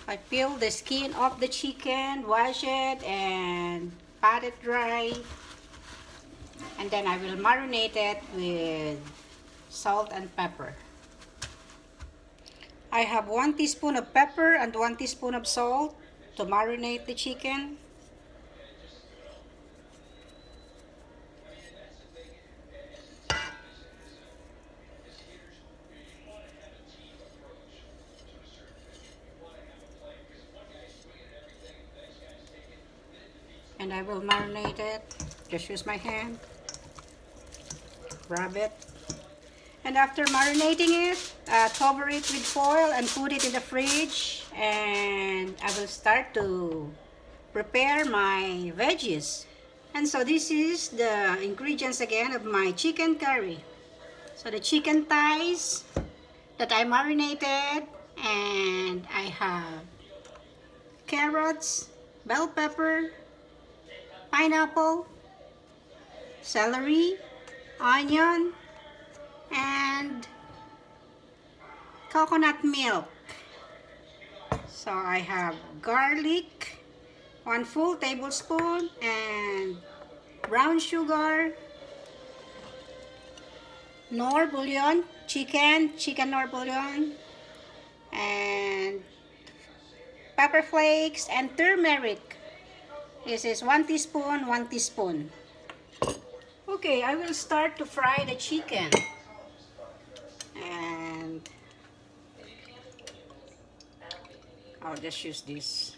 I peel the skin off the chicken, wash it, and pat it dry. And then I will marinate it with salt and pepper. I have 1 teaspoon of pepper and 1 teaspoon of salt to marinate the chicken. And I will marinate it. Just use my hand. Rub it. And after marinating it, cover it with foil and put it in the fridge. And I will start to prepare my veggies. And so this is the ingredients again of my chicken curry. So the chicken thighs that I marinated, and I have carrots, bell pepper, pineapple, celery, onion, and coconut milk. So I have garlic, 1 full tablespoon, and brown sugar, nor bouillon, chicken nor bouillon, and pepper flakes and turmeric. This is 1 teaspoon, 1 teaspoon. Okay, I will start to fry the chicken. And I'll just use this.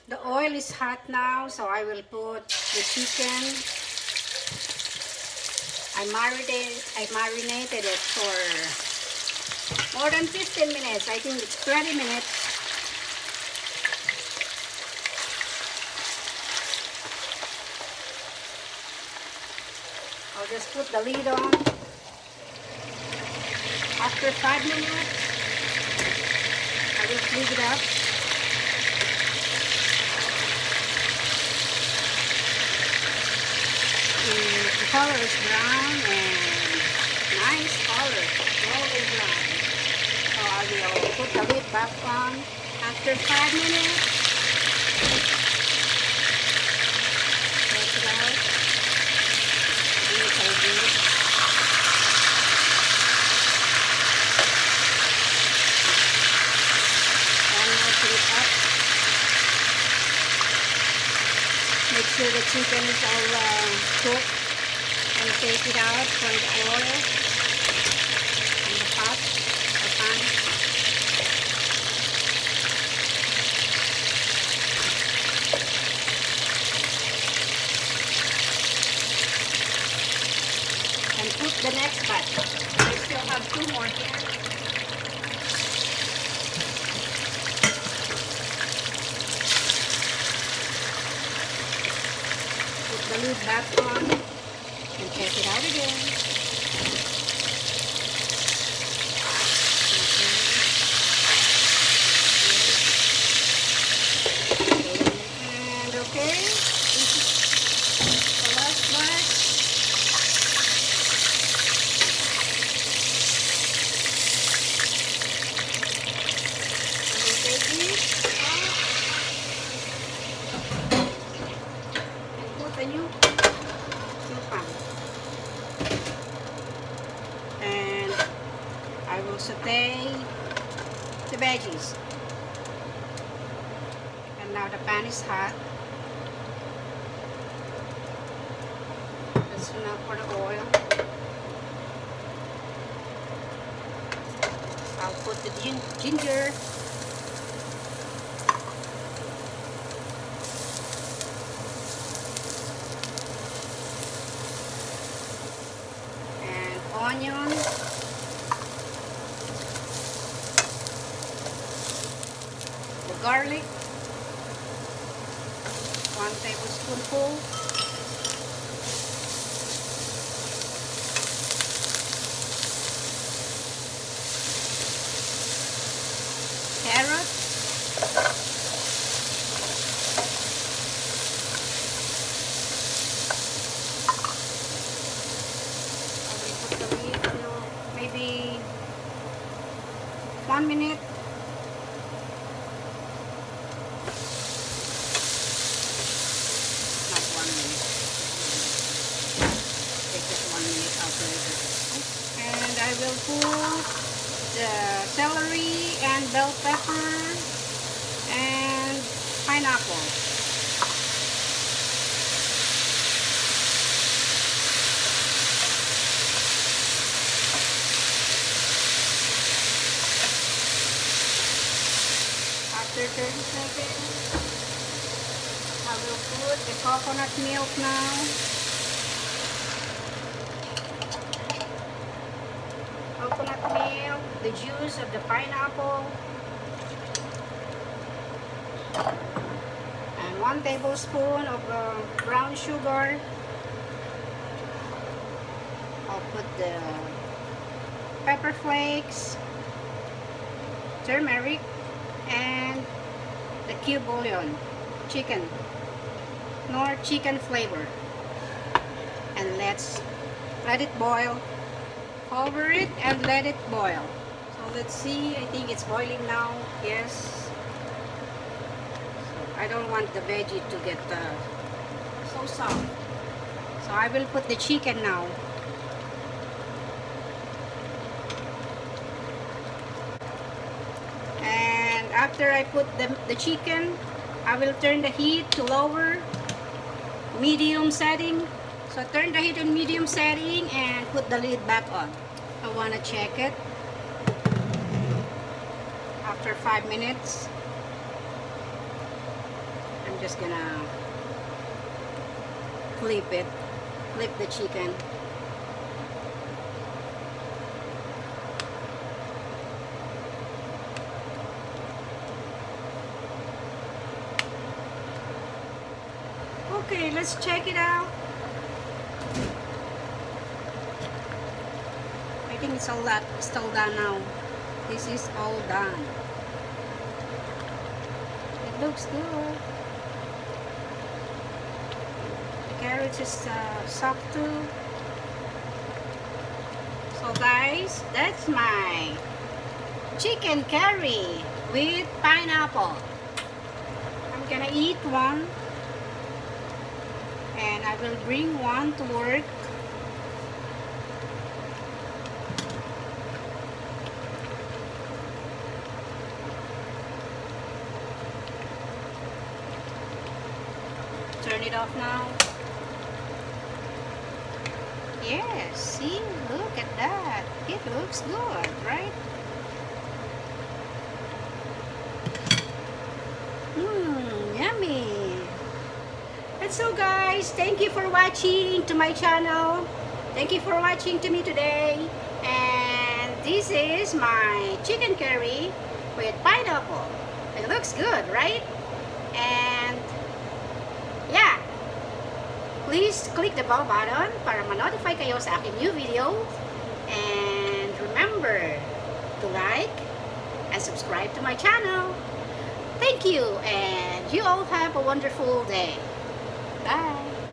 The oil is hot now, so I will put the chicken. I marinated it for more than 15 minutes. I think it's 20 minutes. I'll just put the lid on. After 5 minutes, I will flip it up. The color is brown and nice color, golden brown. So I will put the lid back on after 5 minutes. Take it out. Little bit. One more flip up. Make sure the chicken is all cooked. And take it out from the oil in the pot or pan. And put the next batch. I still have 2 more here. Put the lid back on. And take it out again. And okay, this is the last batch. I will take this out and put a new pan. And I will saute the veggies. And now the pan is hot. That's enough for the oil. I'll put the ginger. Onion, the garlic, 1 tablespoonful, carrot, 1 minute. Not 1 minute. Take just 1 minute after it. And I will put the celery and bell pepper and pineapple. After 30 seconds, I will put the coconut milk now. Coconut milk, the juice of the pineapple, and 1 tablespoon of brown sugar. I'll put the pepper flakes, turmeric, and the cube bouillon, chicken, nor chicken flavor. And let's let it boil. Cover it and let it boil. So let's see, I think it's boiling now. Yes. So I don't want the veggie to get so soft. So I will put the chicken now. And after I put the chicken, I will turn the heat to lower, medium setting. So turn the heat on medium setting and put the lid back on. I want to check it after 5 minutes. I'm just gonna flip the chicken. Okay, let's check it out. I think it's all done now. This is all done. It looks good. The carrots is soft too. So guys, that's my chicken curry with pineapple. I'm gonna eat one. And I will bring one to work. Turn it off now. Yes, see, look at that. It looks good, right? Yummy. And so guys, thank you for watching to my channel. Thank you for watching to me today. And this is my chicken curry with pineapple. It looks good, right? And yeah, please click the bell button para ma-notify kayo sa aking new video. And remember to like and subscribe to my channel. Thank you, and you all have a wonderful day. Bye.